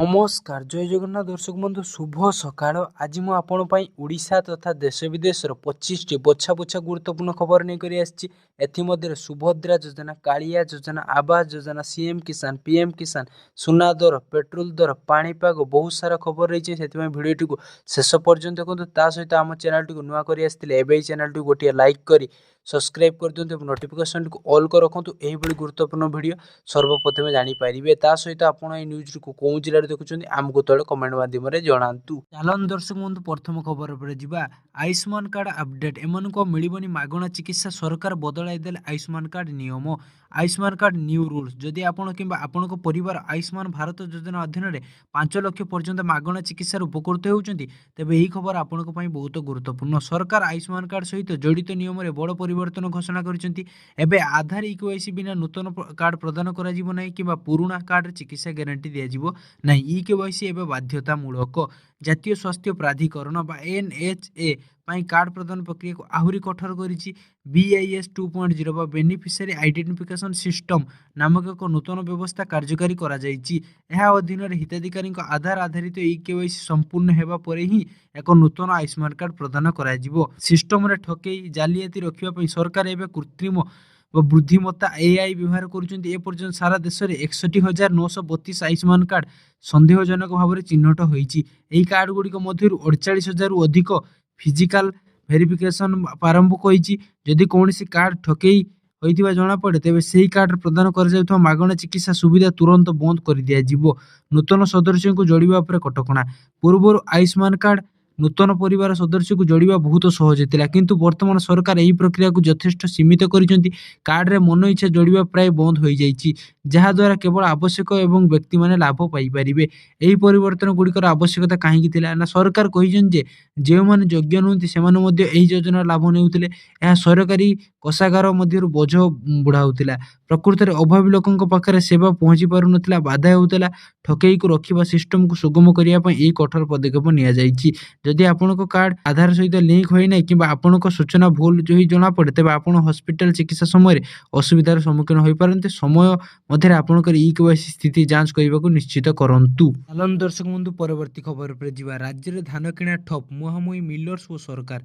नमस्कार जय जगन्नाथ दर्शक बंधु शुभ सकाळ। आज मु आपण पई ओडिशा तथा देश विदेशर 25टी बछा बछा गुरुत्वपूर्ण खबर नहीं करी आछि। एथि मध्य सुभद्रा योजना, कालिया योजना, आवास योजना, सीएम किसान, पीएम किसान, सुना दर, पेट्रोल दर, पाणीपाग बहुत सारा खबर रही है। भिडियो को शेष पर्यंत देखो। ता सहित आम चैनल टी नुआ कर आसते चैनल टी गोटे लाइक करी सब्सक्राइब कर दिखाँ। नोटिफिकेशन को ऑल कर रखु। यही गुरुत्वपूर्ण वीडियो सर्वप्रथमे जानीपारे। ता सहित आपड़ न्यूज को कौन जिले देखुं आमको तले कमेंट माध्यम जनातु। चलन दर्शक बंधु प्रथम खबर पर जा। आयुष्मान कार्ड अपडेट एमनको मिलबनी मागणा चिकित्सा। सरकार बदलाई देले आयुष्मान कार्ड नियम। Ayushman card new rules. जदि आपण किंबा आपणको परिवार आयुष्मान भारत योजना अधीन में 5 लाख पर्यंत मागणा चिकित्सार उपकृत होउछंती तेबे यही खबर आपणको पई बहुत गुरुत्वपूर्ण। सरकार आयुष्मान कार्ड सहित जड़ित नियम में बड़ परिवर्तन घोषणा करिसेंती। एबे आधार इकेवाईसी बिना नूतन कार्ड प्रदान करा जिवो नै किंबा पुराना कार्ड चिकित्सा गारंटी दिया जिवो नै। इकेवाईसी एबे बाध्यतामूलक। जातीय स्वास्थ्य प्राधिकरण बा एनएचए पाई कार्ड प्रदान प्रक्रिया को आहुरी कठोर करिछि। बीआईएस 2.0 बा बेनिफिशियरी आइडेंटिफिकेशन सिस्टम नामक एक नूतन व्यवस्था कार्यकारी करा जाइछि। एहा अधीन रे हिताधिकारी आधार आधारित इकेवाईसी संपूर्ण हेबा परे ही एक नूतन आयुष्मान कार्ड प्रदान करा जिवो। सिस्टम रे ठकेई जालियाती रखिबा पई सरकार एबे कृत्रिम बुद्धिमत्ता एआई व्यवहार करुछंती। ए पर्यंत सारा देश में 61,932 आयुष्मान कार्ड संदेहजनक भाव में चिन्हट होईछि। एही कार्ड गुड़िक मध्य 48,000 रु अधिक फिजिकल वेरिफिकेशन प्रारंभ होईछि। जदि कौनसी कार्ड ठकेई होइतिबा जणा पड़े तेबे सेही कार्ड प्रदान कर जाउथवा मागणा चिकित्सा सुविधा तुरंत बंद कर दिया जिवो। नूतन सदस्य को जोड़िबा पर कटकणा। पूर्व आयुष्मान कार्ड नूतन परिवार सदस्य को जोड़िबा बहुत सहज थिला, किंतु वर्तमान सरकार एही प्रक्रिया को यथेष्ट सीमित करिसेंती। कार्ड रे मन इच्छा जोड़िबा प्राय बंद होई जाइछि, जहा द्वारा केवल आवश्यक एवं व्यक्ति माने लाभ पाई परिबे। एही परिवर्तन गुड़िकर आवश्यकता काहेकि थिला ना सरकार कहिसेन जे जे माने योग्य नहुंती सेमाने मध्ये एही योजना लाभ नेउथिले। एहा सरकारी कोषागार मध्ये बोझ बुढ़ाउथिला। प्रकृति रे अभावी लोकंक पाखरे सेवा पहुंची पारु नथिला, बाधा हेउथिला। ठकेई को रखिबा सिस्टम को सुगम करिया पई एही कठोर पदक्षेप निया जाइछि। जदि आपनको कार्ड आधार सहित लिंक होई नै किंबा आपनको सूचना भूल जोही जणा पड़े तेबे आपण हॉस्पिटल चिकित्सा समय असुविधार सम्मुखीन होई पारंते। समय मध्य आपणकर इकेवाईसी स्थिति जांच करने निश्चित करंतु। चलन दर्शक बंधु परवर्ती खबर पर जीवा। राज्य में धान किणा ठप, मुहांमुही मिलर्स और सरकार।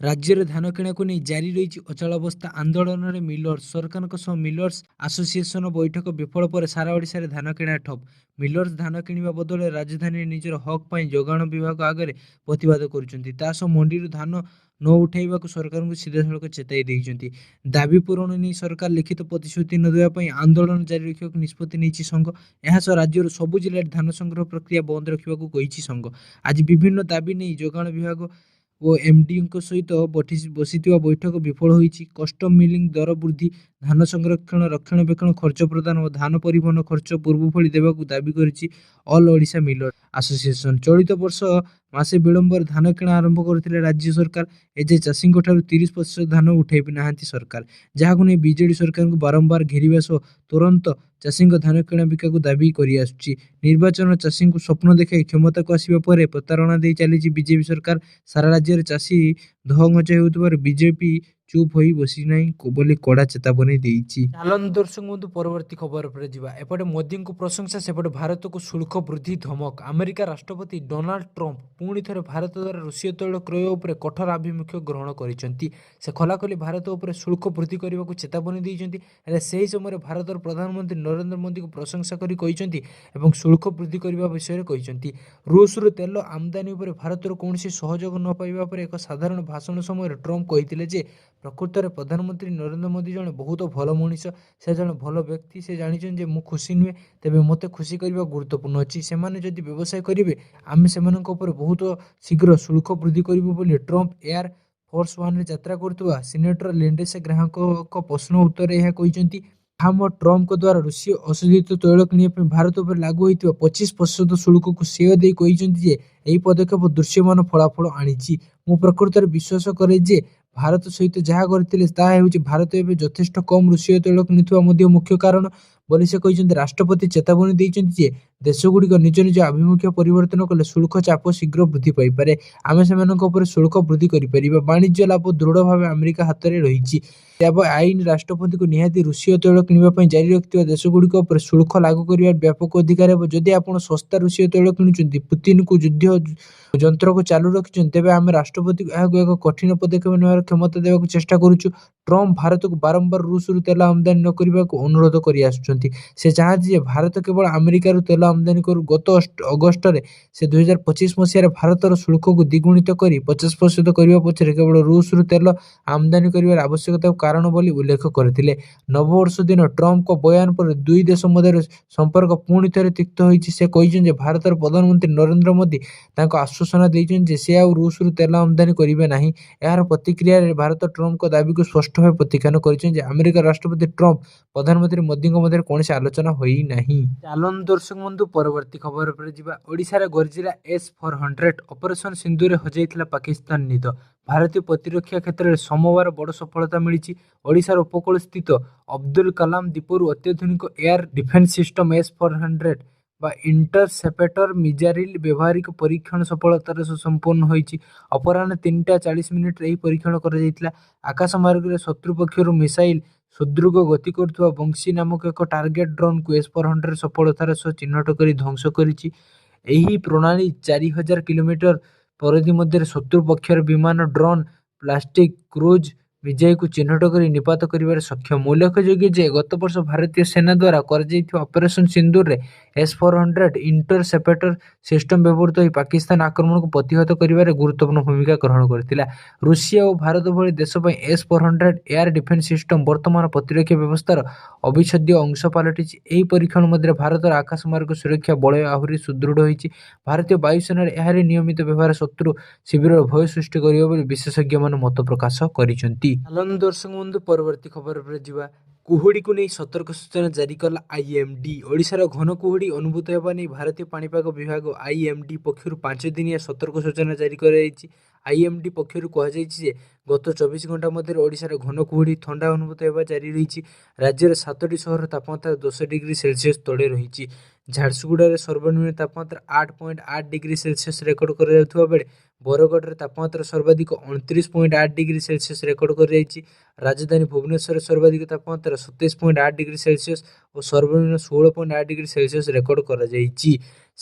राज्य में धान किणा को नहीं जारी रही अचल अवस्था। आंदोलन में मिलर्स सरकार मिलर्स एसोसिएशन बैठक विफल पर सारा ओडिशा रे धान किणा ठप। मिलर्स धान किणवा बदले राजधानी निजर हक पाई जोगाण विभाग आगे प्रतिवाद करुछंती। तासो मंडी धान न उठाइबा को सरकार को सीधा सड़क चेताई देइछंती। दाबी पूरण नहीं सरकार लिखित प्रतिश्रुति न देवा पई आंदोलन जारी रखिबा निष्पत्ति नैछि संघ। एहा सह राज्यर सबु जिल्ला धान संग्रह प्रक्रिया बंद रखिबा को कहिछि संघ। आज विभिन्न दाबी नहीं जोगाण विभाग और एमडी सहित बसिथिबा बैठक विफल होईछि। कस्टम मिलिंग दर वृद्धि, धान संरक्षण रक्षणाबेक्षण खर्च प्रदान और धान परिवहन खर्च पूर्व भली देबाकू दाबी करिछि ऑल ओडिशा मिलर एसोसिएशन। चलित वर्ष मासे विलंबर धान किणा आरंभ करथिले राज्य सरकार। एजे चाषी 30% धान उठाई नाहांती सरकार, जहाकू नै बीजेडी सरकार को बारंबार घेरिबा सह तुरंत चाषी धान किणा बिका को दाबी करि आसुछि। निर्वाचन चाषी को स्वप्न देखाई क्षमता को आसिबा परे प्रतारणा दे चली बीजेपी सरकार। सारा राज्य रे चाषी दहंगच हेउतबार बीजेपी चुप होई बसी नाही बोली कड़ा चेतावनी देइछि। चलन दर्शक बंधु परवर्ती खबर पर जीवा। एपटे मोदी को प्रशंसा, सेपटे भारत को शुल्क वृद्धि धमक। अमेरिका राष्ट्रपति डोनाल्ड ट्रंप पुणी थे भारत द्वारा रूसीय तैल क्रय उपर कठोर आभिमुख्य ग्रहण करिसेंती। से खलाखली भारत उपर शुल्क वृद्धि करने को चेतावनी देइसेंती। हेले सेही समय भारतर प्रधानमंत्री नरेंद्र मोदी को प्रशंसा करी कहिसेंती एवं शुल्क वृद्धि करने विषय कहिसेंती। रूसरू तेल आमदानी उपर भारतर कौनसी सहयोग न पाइबा पर एक साधारण भाषण समय ट्रंप कहिथिले जे प्रकृत में प्रधानमंत्री नरेंद्र मोदी जड़े बहुत भल मनीष, से जड़े भल व्यक्ति। से जानी जे मु खुशी नुहे, तेबे मते खुशी करने गुरुत्वपूर्ण अच्छी। से जदि व्यवसाय करेंगे आम से बहुत शीघ्र शुल्क वृद्धि करूँ बोली ट्रंप एयर फोर्स वन में यात्रा करुवा सीनेटर लिंडसे ग्राहक प्रश्न उत्तर यह कहते। ट्रंप द्वारा रूसीय अशोधित तैल किणा भारत पर लागू होता 25% शुल्क को श्रेय दे पदक्षेप दृश्यमान फलाफल आनी। मु प्रकृत विश्वास करे जे ଭାରତ ସହିତ ଯାହା କରିଥିଲେ ତାହା ହେଉଛି ଭାରତ ଏବେ ଯଥେଷ୍ଟ କମ୍ ରୁଷୀୟ ତୈଳ କିଣୁଥିବା ମଧ୍ୟ ମୁଖ୍ୟ କାରଣ ବୋଲି ସେ କହିଛନ୍ତି। ରାଷ୍ଟ୍ରପତି ଚେତାବନୀ ଦେଇଛନ୍ତି ଯେ ଦେଶଗୁଡ଼ିକ ନିଜ ନିଜ ଆଭିମୁଖ୍ୟ ପରିବର୍ତ୍ତନ କଲେ ଶୁଳ୍କ ଚାପ ଶୀଘ୍ର ବୃଦ୍ଧି ପାଇପାରେ। ଆମେ ସେମାନଙ୍କ ଉପରେ ଶୁଳ୍କ ବୃଦ୍ଧି କରିପାରିବା। ବାଣିଜ୍ୟ ଲାଭ ଦୃଢ଼ ଭାବେ ଆମେରିକା ହାତରେ ରହିଛି। ତେବେ ଆଇନ ରାଷ୍ଟ୍ରପତିଙ୍କୁ ନିହାତି ରୁଷୀୟ ତୈଳ କିଣିବା ପାଇଁ ଜାରି ରଖିଥିବା ଦେଶଗୁଡ଼ିକ ଉପରେ ଶୁଳ୍କ ଲାଗୁ କରିବାର ବ୍ୟାପକ ଅଧିକାର ହେବ। ଯଦି ଆପଣ ଶସ୍ତା ରୁଷୀୟ ତୈଳ କିଣୁଛନ୍ତି, ପୁତିନଙ୍କୁ ଯୁଦ୍ଧ ଯନ୍ତ୍ରକୁ ଚାଲୁ ରଖିଛନ୍ତି, ତେବେ ଆମେ ରାଷ୍ଟ୍ରପତିଙ୍କୁ ଏହାକୁ ଏକ କଠିନ ପଦକ୍ଷେପ ନେବାର କ୍ଷମତା ଦେବାକୁ ଚେଷ୍ଟା କରୁଛୁ। ଟ୍ରମ୍ପ ଭାରତକୁ ବାରମ୍ବାର ରୁଷରୁ ତେଲ ଆମଦାନୀ ନ କରିବାକୁ ଅନୁରୋଧ କରି ଆସୁଛନ୍ତି। ସେ ଚାହାନ୍ତି ଯେ ଭାରତ କେବଳ ଆମେରିକାରୁ ତେଲ ଆମଦାନୀ କରୁ। ଗତ ଅଗଷ୍ଟରେ ସେ 2025 ମସିହାରେ ଭାରତର ଶୁଳ୍କକୁ ଦ୍ୱିଗୁଣିତ କରି 50% କରିବା ପଛରେ କେବଳ ରୁଷରୁ ତେଲ ଆମଦାନୀ କରିବାର ଆବଶ୍ୟକତାକୁ କାରଣ ବୋଲି ଉଲ୍ଲେଖ କରିଥିଲେ। ନବବର୍ଷ ଦିନ ଟ୍ରମ୍ପଙ୍କ ବୟାନ ପରେ ଦୁଇ ଦେଶ ମଧ୍ୟରେ ସମ୍ପର୍କ ପୁଣି ଥରେ ତିକ୍ତ ହୋଇଛି। ସେ କହିଛନ୍ତି ଯେ ଭାରତର ପ୍ରଧାନମନ୍ତ୍ରୀ ନରେନ୍ଦ୍ର ମୋଦି ତାଙ୍କ ଆଶ୍ୱାସନା ଦେଇଛନ୍ତି ଯେ ସେ ଆଉ ରୁଷରୁ ତେଲ ଆମଦାନୀ କରିବେ ନାହିଁ। ଏହାର ପ୍ରତିକ୍ରିୟାରେ ଭାରତ ଟ୍ରମ୍ପଙ୍କ ଦାବିକୁ ସ୍ପଷ୍ଟ ଭାବେ ପ୍ରତ୍ୟାଖ୍ୟାନ କରିଛନ୍ତି ଯେ ଆମେରିକା ରାଷ୍ଟ୍ରପତି ଟ୍ରମ୍ପ ପ୍ରଧାନମନ୍ତ୍ରୀ ମୋଦିଙ୍କ ମଧ୍ୟରେ କୌଣସି ଆଲୋଚନା ହୋଇନାହିଁ। ଚାଲନ୍ତୁ ଦର୍ଶକ ବନ୍ଧୁ ପରବର୍ତ୍ତୀ ଖବର ଉପରେ ଯିବା। ଓଡ଼ିଶାରେ ଗର୍ଜିଲା S-400 ଅପରେସନ ସିନ୍ଦୁରରେ ହଜାଇଥିଲା ପାକିସ୍ତାନ ନିଦ। ଭାରତୀୟ ପ୍ରତିରକ୍ଷା କ୍ଷେତ୍ରରେ ସୋମବାର ବଡ଼ ସଫଳତା ମିଳିଛି। ଓଡ଼ିଶାର ଉପକୂଳସ୍ଥିତ ଅବଦୁଲ କଲାମ ଦ୍ୱୀପରୁ ଅତ୍ୟାଧୁନିକ ଏୟାର ଡିଫେନ୍ସ ସିଷ୍ଟମ S-400 ବା ଇଣ୍ଟରସେପ୍ଟର ମିଜାଇଲ ବ୍ୟବହାରିକ ପରୀକ୍ଷଣ ସଫଳତାର ସହ ସମ୍ପନ୍ନ ହୋଇଛି। ଅପରାହ୍ନ 3:40 ଏହି ପରୀକ୍ଷଣ କରାଯାଇଥିଲା। ଆକାଶ ମାର୍ଗରେ ଶତ୍ରୁ ପକ୍ଷରୁ ମିସାଇଲ ସୁଦୃଢ଼ ଗତି କରୁଥିବା ବଂଶୀ ନାମକ ଏକ ଟାର୍ଗେଟ ଡ୍ରୋନକୁ S-400 ସଫଳତାର ସହ ଚିହ୍ନଟ କରି ଧ୍ୱଂସ କରିଛି। ଏହି ପ୍ରଣାଳୀ 4000 କିଲୋମିଟର ପରିଧି ମଧ୍ୟରେ ଶତ୍ରୁ ପକ୍ଷର ବିମାନ, ଡ୍ରୋନ, ପ୍ଲାଷ୍ଟିକ କ୍ରୁଜ ମିଜାଇଲକୁ ଚିହ୍ନଟ କରି ନିପାତ କରିବାରେ ସକ୍ଷମ। ଉଲ୍ଲେଖଯୋଗ୍ୟ ଯେ ଗତ ବର୍ଷ ଭାରତୀୟ ସେନା ଦ୍ୱାରା କରାଯାଇଥିବା ଅପରେସନ ସିନ୍ଦୁରରେ S-400 ଇଣ୍ଟରସେପ୍ଟର ସିଷ୍ଟମ ବ୍ୟବହୃତ ହୋଇ ପାକିସ୍ତାନ ଆକ୍ରମଣକୁ ପ୍ରତିହତ କରିବାରେ ଗୁରୁତ୍ୱପୂର୍ଣ୍ଣ ଭୂମିକା ଗ୍ରହଣ କରିଥିଲା। ରୁଷିଆ ଓ ଭାରତ ଭଳି ଦେଶ ପାଇଁ S-400 ଏୟାର ଡିଫେନ୍ସ ସିଷ୍ଟମ ବର୍ତ୍ତମାନ ପ୍ରତିରକ୍ଷା ବ୍ୟବସ୍ଥାର ଅବିଚ୍ଛେଦ୍ୟ ଅଂଶ ପାଲଟିଛି। ଏହି ପରୀକ୍ଷଣ ମଧ୍ୟରେ ଭାରତର ଆକାଶମାର୍ଗ ସୁରକ୍ଷା ବଳୟ ଆହୁରି ସୁଦୃଢ଼ ହୋଇଛି। ଭାରତୀୟ ବାୟୁସେନାର ଏହାର ନିୟମିତ ବ୍ୟବହାର ଶତ୍ରୁ ଶିବିରରେ ଭୟ ସୃଷ୍ଟି କରିବ ବୋଲି ବିଶେଷଜ୍ଞମାନେ ମତ ପ୍ରକାଶ କରିଛନ୍ତି। ଚାଲନ୍ତୁ ଦର୍ଶକ ବନ୍ଧୁ ପରବର୍ତ୍ତୀ ଖବର ଉପରେ ଯିବା। କୁହୁଡ଼ିକୁ ନେଇ ସତର୍କ ସୂଚନା ଜାରି କଲା IMD। ଓଡ଼ିଶାର ଘନ କୁହୁଡ଼ି ଅନୁଭୂତ ହେବା ନେଇ ଭାରତୀୟ ପାଣିପାଗ ବିଭାଗ IMD ପକ୍ଷରୁ 5 ଦିନିଆ ସତର୍କ ସୂଚନା ଜାରି କରାଯାଇଛି। IMD ପକ୍ଷରୁ କୁହାଯାଇଛି ଯେ ଗତ 24 ଘଣ୍ଟା ମଧ୍ୟରେ ଓଡ଼ିଶାର ଘନ କୁହୁଡ଼ି ଥଣ୍ଡା ଅନୁଭୂତ ହେବା ଜାରି ରହିଛି। ରାଜ୍ୟର 7ଟି ସହରର ତାପମାତ୍ରା 10 ଡିଗ୍ରୀ ସେଲସିୟସ ତଳେ ରହିଛି। ଝାରସୁଗୁଡ଼ାରେ ସର୍ବନିମ୍ନ ତାପମାତ୍ରା 8.8 ଡିଗ୍ରୀ ସେଲସିୟସ ରେକର୍ଡ କରାଯାଉଥିବା ବେଳେ ବରଗଡ଼ରେ ତାପମାତ୍ରା ସର୍ବାଧିକ 29.8 ଡିଗ୍ରୀ ସେଲସିୟସ ରେକର୍ଡ କରାଯାଇଛି। ରାଜଧାନୀ ଭୁବନେଶ୍ୱରରେ ସର୍ବାଧିକ ତାପମାତ୍ରା 27.8 ଡିଗ୍ରୀ ସେଲସିୟସ ଓ ସର୍ବନିମ୍ନ 16.8 ଡିଗ୍ରୀ ସେଲସିୟସ ରେକର୍ଡ କରାଯାଇଛି।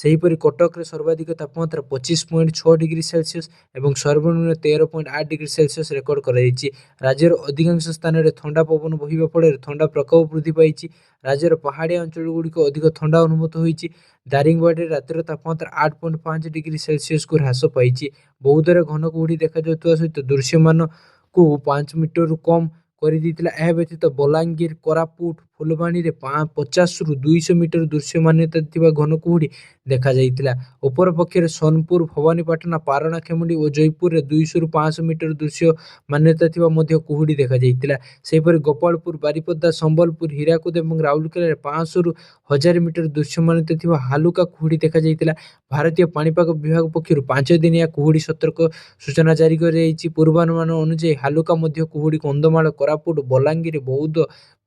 ସେହିପରି କଟକରେ ସର୍ବାଧିକ ତାପମାତ୍ରା 25.6 ଡିଗ୍ରୀ ସେଲସିୟସ ଏବଂ ସର୍ବନିମ୍ନ 13.8 ଡିଗ୍ରୀ ସେଲସିୟସ ରେକର୍ଡ କରାଯାଇଛି। ରାଜ୍ୟର ଅଧିକାଂଶ ସ୍ଥାନରେ ଥଣ୍ଡା ପବନ ବହିବା ଫଳରେ ଥଣ୍ଡା ପ୍ରକୋପ ବୃଦ୍ଧି ପାଇଛି। ରାଜ୍ୟର ପାହାଡ଼ିଆ ଅଞ୍ଚଳଗୁଡ଼ିକ ଅଧିକ ଥଣ୍ଡା ଅନୁଭୂତ ହୋଇଛି। ଦାରିଙ୍ଗବାଡ଼ିରେ ରାତିର ତାପମାତ୍ରା 8.5 ଡିଗ୍ରୀ ସେଲସିୟସକୁ ହ୍ରାସ ପାଇଛି। ବୌଦ୍ଧରେ ଘନ କୁହୁଡ଼ି ଦେଖାଯାଉଥିବା ସହିତ ଦୃଶ୍ୟମାନକୁ 5 ମିଟରରୁ କମ୍ କରିଦେଇଥିଲା। ଏହା ବ୍ୟତୀତ ବଲାଙ୍ଗୀର, କୋରାପୁଟ, ଫୁଲବାଣୀରେ 50ରୁ 200 ମିଟର ଦୃଶ୍ୟମାନ୍ୟତା ଥିବା ଘନ କୁହୁଡ଼ି ଦେଖାଯାଇଥିଲା। ଅପରପକ୍ଷରେ ସୋନପୁର, ଭବାନୀପାଟଣା, ପାରଣା, ଖେମୁଣ୍ଡି ଓ ଜୟପୁରରେ 200ରୁ 500 ମିଟର ଦୃଶ୍ୟମାନ୍ୟତା ଥିବା ମଧ୍ୟ କୁହୁଡ଼ି ଦେଖାଯାଇଥିଲା। ସେହିପରି ଗୋପାଳପୁର, ବାରିପଦା, ସମ୍ବଲପୁର, ହୀରାକୁଦ ଏବଂ ରାଉରକେଲାରେ 500ରୁ 1000 ମିଟର ଦୃଶ୍ୟମାନ୍ୟତା ଥିବା ହାଲୁକା କୁହୁଡ଼ି ଦେଖାଯାଇଥିଲା। ଭାରତୀୟ ପାଣିପାଗ ବିଭାଗ ପକ୍ଷରୁ 5 ଦିନିଆ କୁହୁଡ଼ି ସତର୍କ ସୂଚନା ଜାରି କରାଯାଇଛି। ପୂର୍ବାନୁମାନ ଅନୁଯାୟୀ ହାଲୁକା ମଧ୍ୟ କୁହୁଡ଼ି କନ୍ଧମାଳ, କୋରାପୁଟ, ବଲାଙ୍ଗୀର, ବୌଦ୍ଧ,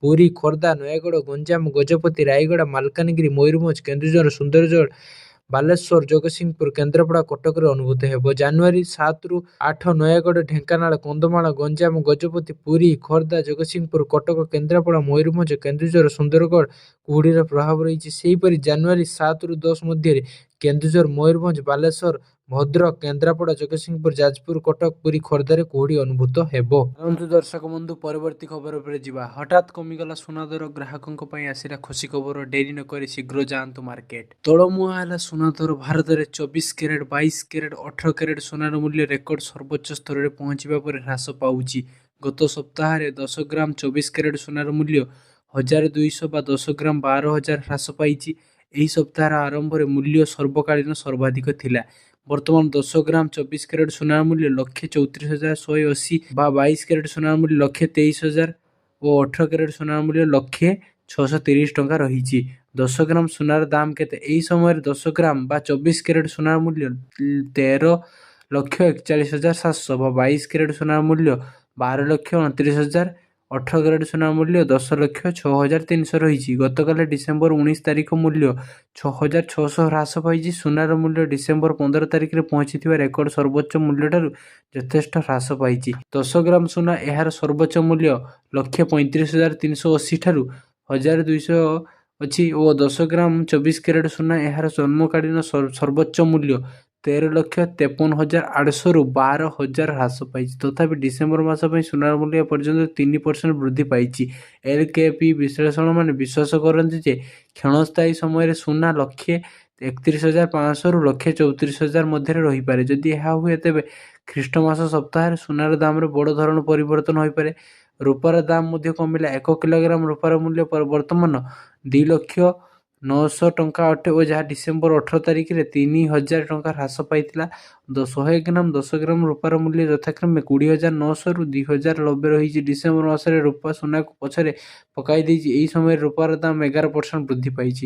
ପୁରୀ, ଖୋର୍ଦ୍ଧା, ନୟାଗଡ଼, ଗଞ୍ଜାମ, ଗଜପତି, ରାୟଗଡ଼ା, ମାଲକାନଗିରି, ମୟୂରଭଞ୍ଜ, କେନ୍ଦୁଝର, ସୁନ୍ଦରଗଡ଼, ବାଲେଶ୍ୱର, ଜଗତସିଂହପୁର, କେନ୍ଦ୍ରାପଡ଼ା, କଟକରେ ଅନୁଭୂତ ହେବ। ଜାନୁଆରୀ 7ରୁ 8 ନୟାଗଡ଼, ଢେଙ୍କାନାଳ, କନ୍ଧମାଳ, ଗଞ୍ଜାମ, ଗଜପତି, ପୁରୀ, ଖୋର୍ଦ୍ଧା, ଜଗତସିଂହପୁର, କଟକ, କେନ୍ଦ୍ରାପଡ଼ା, ମୟୂରଭଞ୍ଜ, କେନ୍ଦୁଝର, ସୁନ୍ଦରଗଡ଼ କୁହୁଡ଼ିର ପ୍ରଭାବ ରହିଛି। ସେହିପରି ଜାନୁଆରୀ 7ରୁ 10 ମଧ୍ୟରେ କେନ୍ଦୁଝର, ମୟୂରଭଞ୍ଜ, ବାଲେଶ୍ୱର, ଭଦ୍ରକ, କେନ୍ଦ୍ରାପଡ଼ା, ଜଗତସିଂହପୁର, ଯାଜପୁର, କଟକ, ପୁରୀ, ଖୋର୍ଦ୍ଧାରେ କୁହୁଡ଼ି ଅନୁଭୂତ ହେବ। ଚାଲନ୍ତୁ ଦର୍ଶକ ବନ୍ଧୁ ପରବର୍ତ୍ତୀ ଖବର ଉପରେ ଯିବା। ହଠାତ୍ କମିଗଲା ସୁନା ଦର, ଗ୍ରାହକଙ୍କ ପାଇଁ ଆସିଲା ଖୁସି ଖବର। ଡେରି ନକରି ଶୀଘ୍ର ଯାଆନ୍ତୁ ମାର୍କେଟ। ତଳମୁହାଁ ହେଲା ସୁନା ଦର। ଭାରତରେ 24 କ୍ୟାରେଟ, 22 କ୍ୟାରେଟ, 18 କ୍ୟାରେଟ ସୁନାର ମୂଲ୍ୟ ରେକର୍ଡ ସର୍ବୋଚ୍ଚ ସ୍ତରରେ ପହଞ୍ଚିବା ପରେ ହ୍ରାସ ପାଉଛି। ଗତ ସପ୍ତାହରେ 10 ଗ୍ରାମ 24 କ୍ୟାରେଟ ସୁନାର ମୂଲ୍ୟ 1200 ବା 10 ଗ୍ରାମ 12000 ହ୍ରାସ ପାଇଛି। ଏହି ସପ୍ତାହର ଆରମ୍ଭରେ ମୂଲ୍ୟ ସର୍ବକାଳୀନ ସର୍ବାଧିକ ଥିଲା। ବର୍ତ୍ତମାନ 10 ଗ୍ରାମ 24 କ୍ୟାରେଟ ସୁନାର ମୂଲ୍ୟ 1,34,180 ବା 22 କ୍ୟାରେଟ ସୁନାର ମୂଲ୍ୟ 1,23,000 ଓ 18 କ୍ୟାରେଟ ସୁନାର ମୂଲ୍ୟ 1,630 ଟଙ୍କା ରହିଛି। 10 ଗ୍ରାମ ସୁନାର ଦାମ କେତେ? ଏହି ସମୟରେ 10 ଗ୍ରାମ ବା 24 କ୍ୟାରେଟ ସୁନାର ମୂଲ୍ୟ 13,41,700 ବା 22 କ୍ୟାରେଟ ସୁନାର ମୂଲ୍ୟ 12,29,000। 18 କ୍ୟାରେଟ୍ ସୁନା ମୂଲ୍ୟ 10,06,300 ରହିଛି। ଗତକାଲି ଡିସେମ୍ବର 19 ତାରିଖ ମୂଲ୍ୟ 6,600 ହ୍ରାସ ପାଇଛି। ସୁନାର ମୂଲ୍ୟ ଡିସେମ୍ବର 15 ତାରିଖରେ ପହଞ୍ଚିଥିବା ରେକର୍ଡ ସର୍ବୋଚ୍ଚ ମୂଲ୍ୟଠାରୁ ଯଥେଷ୍ଟ ହ୍ରାସ ପାଇଛି। 10 ଗ୍ରାମ ସୁନା ଏହାର ସର୍ବୋଚ୍ଚ ମୂଲ୍ୟ 1,35,380 ଠାରୁ 1,200 ଅଛି ଓ 10 ଗ୍ରାମ 24 କ୍ୟାରେଟ୍ ସୁନା ଏହାର ଜନ୍ମକାଳୀନ ସର୍ବୋଚ୍ଚ ମୂଲ୍ୟ 13,53,800 ରୁ 12,000 ହ୍ରାସ ପାଇଛି। ତଥାପି ଡିସେମ୍ବର ମାସ ପାଇଁ ସୁନାର ମୂଲ୍ୟ ଏପର୍ଯ୍ୟନ୍ତ 3% ବୃଦ୍ଧି ପାଇଛି। ଏଲ୍କେପି ବିଶ୍ଳେଷକମାନେ ବିଶ୍ୱାସ କରନ୍ତି ଯେ କ୍ଷଣସ୍ଥାୟୀ ସମୟରେ ସୁନା 1,31,500 ରୁ 1,34,000 ମଧ୍ୟରେ ରହିପାରେ। ଯଦି ଏହା ହୁଏ ତେବେ ଖ୍ରୀଷ୍ଟମାସ ସପ୍ତାହରେ ସୁନାର ଦାମରେ ବଡ଼ ଧରଣର ପରିବର୍ତ୍ତନ ହୋଇପାରେ। ରୂପାର ଦାମ ମଧ୍ୟ କମିଲା। 1 କିଲୋଗ୍ରାମ ରୂପାର ମୂଲ୍ୟ ବର୍ତ୍ତମାନ 2,09,000 ଟଙ୍କା ଅଟେ ଓ ଯାହା ଡିସେମ୍ବର 18 ତାରିଖରେ 3,000 ଟଙ୍କା ହ୍ରାସ ପାଇଥିଲା। 100 ଗ୍ରାମ 10 ଗ୍ରାମ ରୂପାର ମୂଲ୍ୟ ଯଥାକ୍ରମେ 20,900 ରୁ 2,090 ରହିଛି। ଡିସେମ୍ବର ମାସରେ ରୂପା ସୁନାକୁ ପଛରେ ପକାଇ ଦେଇଛି। ଏହି ସମୟରେ ରୂପାର ଦାମ 11% ବୃଦ୍ଧି ପାଇଛି।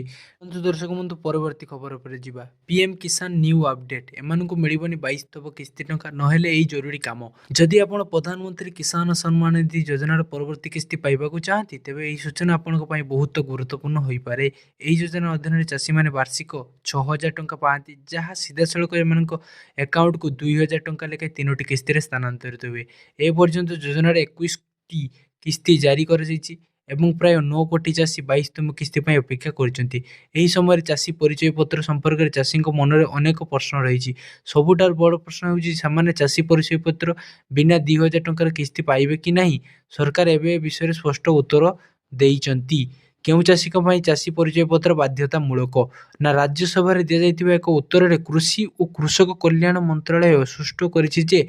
ଦର୍ଶକ ବନ୍ଧୁ, ପରବର୍ତ୍ତୀ ଖବର ଉପରେ ଯିବା। ପିଏମ୍ କିଷାନ ନ୍ୟୁ ଅପଡେଟ୍। ଏମାନଙ୍କୁ ମିଳିବନି 22ତମ କିସ୍ତି ଟଙ୍କା, ନହେଲେ ଏହି ଜରୁରୀ କାମ। ଯଦି ଆପଣ ପ୍ରଧାନମନ୍ତ୍ରୀ କିଷାନ ସମ୍ମାନ ନିଧି ଯୋଜନାର ପରବର୍ତ୍ତୀ କିସ୍ତି ପାଇବାକୁ ଚାହାନ୍ତି, ତେବେ ଏହି ସୂଚନା ଆପଣଙ୍କ ପାଇଁ ବହୁତ ଗୁରୁତ୍ୱପୂର୍ଣ୍ଣ ହୋଇପାରେ। ଏହି ଯୋଜନା ଅଧୀନରେ ଚାଷୀମାନେ ବାର୍ଷିକ 6,000 ଟଙ୍କା ପାଆନ୍ତି, ଯାହା ସିଧାସଳଖ ଏମାନଙ୍କ ଆକାଉଣ୍ଟକୁ 2,000 ଟଙ୍କା ଲେଖାଏଁ 3ଟି କିସ୍ତିରେ ସ୍ଥାନାନ୍ତରିତ ହୁଏ। ଏପର୍ଯ୍ୟନ୍ତ ଯୋଜନାରେ 21ଟି କିସ୍ତି ଜାରି କରାଯାଇଛି ଏବଂ ପ୍ରାୟ 9 କୋଟି ଚାଷୀ 22ତମ କିସ୍ତି ପାଇଁ ଅପେକ୍ଷା କରିଛନ୍ତି। ଏହି ସମୟରେ ଚାଷୀ ପରିଚୟ ପତ୍ର ସମ୍ପର୍କରେ ଚାଷୀଙ୍କ ମନରେ ଅନେକ ପ୍ରଶ୍ନ ରହିଛି। ସବୁଠାରୁ ବଡ଼ ପ୍ରଶ୍ନ ହେଉଛି ସେମାନେ ଚାଷୀ ପରିଚୟ ପତ୍ର ବିନା 2,000 ଟଙ୍କାର କିସ୍ତି ପାଇବେ କି ନାହିଁ। ସରକାର ଏବେ ଏ ବିଷୟରେ ସ୍ପଷ୍ଟ ଉତ୍ତର ଦେଇଛନ୍ତି। କେଉଁ ଚାଷୀଙ୍କ ପାଇଁ ଚାଷୀ ପରିଚୟ ପତ୍ର ବାଧ୍ୟତାମୂଳକ? ନା, ରାଜ୍ୟସଭାରେ ଦିଆଯାଇଥିବା ଏକ ଉତ୍ତରରେ କୃଷି ଓ କୃଷକ କଲ୍ୟାଣ ମନ୍ତ୍ରାଳୟ ସ୍ପଷ୍ଟ କରିଛି ଯେ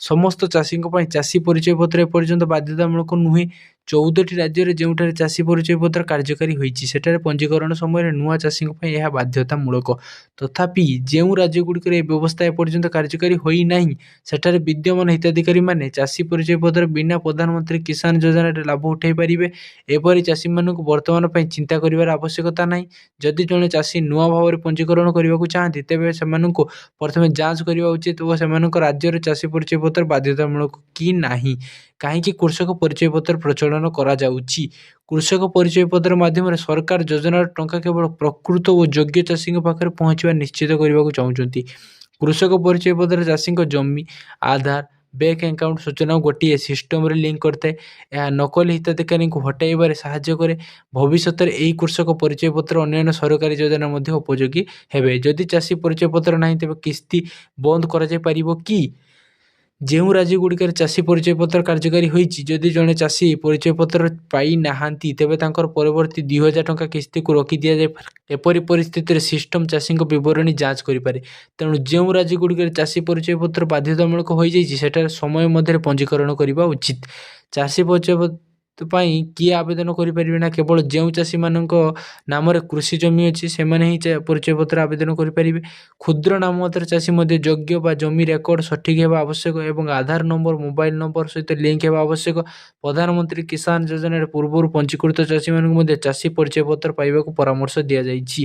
ସମସ୍ତ ଚାଷୀଙ୍କ ପାଇଁ ଚାଷୀ ପରିଚୟ ପତ୍ର ଏପର୍ଯ୍ୟନ୍ତ ବାଧ୍ୟତାମୂଳକ ନୁହେଁ। 14ଟି ରାଜ୍ୟରେ ଯେଉଁଠାରେ ଚାଷୀ ପରିଚୟ ପତ୍ର କାର୍ଯ୍ୟକାରୀ ହୋଇଛି, ସେଠାରେ ପଞ୍ଜୀକରଣ ସମୟରେ ନୂଆ ଚାଷୀଙ୍କ ପାଇଁ ଏହା ବାଧ୍ୟତାମୂଳକ। ତଥାପି ଯେଉଁ ରାଜ୍ୟଗୁଡ଼ିକରେ ଏହି ବ୍ୟବସ୍ଥା ଏପର୍ଯ୍ୟନ୍ତ କାର୍ଯ୍ୟକାରୀ ହୋଇନାହିଁ, ସେଠାରେ ବିଦ୍ୟମାନ ହିତାଧିକାରୀମାନେ ଚାଷୀ ପରିଚୟ ପତ୍ର ବିନା ପ୍ରଧାନମନ୍ତ୍ରୀ କିଷାନ ଯୋଜନାରେ ଲାଭ ଉଠାଇ ପାରିବେ। ଏପରି ଚାଷୀମାନଙ୍କୁ ବର୍ତ୍ତମାନ ପାଇଁ ଚିନ୍ତା କରିବାର ଆବଶ୍ୟକତା ନାହିଁ। ଯଦି ଜଣେ ଚାଷୀ ନୂଆ ଭାବରେ ପଞ୍ଜୀକରଣ କରିବାକୁ ଚାହାନ୍ତି, ତେବେ ସେମାନଙ୍କୁ ପ୍ରଥମେ ଯାଞ୍ଚ କରିବା ଉଚିତ ଓ ସେମାନଙ୍କ ରାଜ୍ୟରେ ଚାଷୀ ପରିଚୟ ପତ୍ର ବାଧ୍ୟତାମୂଳକ କି ନାହିଁ। କାହିଁକି କୃଷକ ପରିଚୟ ପତ୍ର ପ୍ରଚଳନ କରାଯାଉଛି? କୃଷକ ପରିଚୟ ପତ୍ର ମାଧ୍ୟମରେ ସରକାର ଯୋଜନାର ଟଙ୍କା କେବଳ ପ୍ରକୃତ ଓ ଯୋଗ୍ୟ ଚାଷୀଙ୍କ ପାଖରେ ପହଞ୍ଚିବା ନିଶ୍ଚିତ କରିବାକୁ ଚାହୁଁଛନ୍ତି। କୃଷକ ପରିଚୟ ପତ୍ର ଚାଷୀଙ୍କ ଜମି, ଆଧାର, ବ୍ୟାଙ୍କ ଆକାଉଣ୍ଟ ସୂଚନାକୁ ଗୋଟିଏ ସିଷ୍ଟମରେ ଲିଙ୍କ କରିଥାଏ। ଏହା ନକଲି ହିତାଧିକାରୀଙ୍କୁ ହଟାଇବାରେ ସାହାଯ୍ୟ କରେ। ଭବିଷ୍ୟତରେ ଏହି କୃଷକ ପରିଚୟ ପତ୍ର ଅନ୍ୟାନ୍ୟ ସରକାରୀ ଯୋଜନା ମଧ୍ୟ ଉପଯୋଗୀ ହେବେ। ଯଦି ଚାଷୀ ପରିଚୟ ପତ୍ର ନାହିଁ, ତେବେ କିସ୍ତି ବନ୍ଦ କରାଯାଇପାରିବ କି? ଯେଉଁ ରାଜ୍ୟଗୁଡ଼ିକରେ ଚାଷୀ ପରିଚୟ ପତ୍ର କାର୍ଯ୍ୟକାରୀ ହୋଇଛି, ଯଦି ଜଣେ ଚାଷୀ ପରିଚୟ ପତ୍ର ପାଇନାହାନ୍ତି, ତେବେ ତାଙ୍କର ପରବର୍ତ୍ତୀ 2,000 ଟଙ୍କା କିସ୍ତିକୁ ରୋକି ଦିଆଯାଇପାରେ। ଏପରି ପରିସ୍ଥିତିରେ ସିଷ୍ଟମ ଚାଷୀଙ୍କ ବିବରଣୀ ଯାଞ୍ଚ କରିପାରେ। ତେଣୁ ଯେଉଁ ରାଜ୍ୟଗୁଡ଼ିକରେ ଚାଷୀ ପରିଚୟ ପତ୍ର ବାଧ୍ୟତାମୂଳକ ହୋଇଯାଇଛି, ସେଠାରେ ସମୟ ମଧ୍ୟରେ ପଞ୍ଜୀକରଣ କରିବା ଉଚିତ। ଚାଷୀ ପରିଚୟ ପତ୍ର ପାଇଁ କିଏ ଆବେଦନ କରିପାରିବେ? ନା, କେବଳ ଯେଉଁ ଚାଷୀମାନଙ୍କ ନାମରେ କୃଷି ଜମି ଅଛି, ସେମାନେ ହିଁ ପରିଚୟ ପତ୍ର ଆବେଦନ କରିପାରିବେ। କ୍ଷୁଦ୍ର ନାମମାତ୍ର ଚାଷୀ ମଧ୍ୟ ଯୋଗ୍ୟ ବା ଜମି ରେକର୍ଡ ସଠିକ୍ ହେବା ଆବଶ୍ୟକ ଏବଂ ଆଧାର ନମ୍ବର ମୋବାଇଲ ନମ୍ବର ସହିତ ଲିଙ୍କ ହେବା ଆବଶ୍ୟକ। ପ୍ରଧାନମନ୍ତ୍ରୀ କିଷାନ ଯୋଜନାରେ ପୂର୍ବରୁ ପଞ୍ଜୀକୃତ ଚାଷୀମାନଙ୍କୁ ମଧ୍ୟ ଚାଷୀ ପରିଚୟ ପତ୍ର ପାଇବାକୁ ପରାମର୍ଶ ଦିଆଯାଇଛି।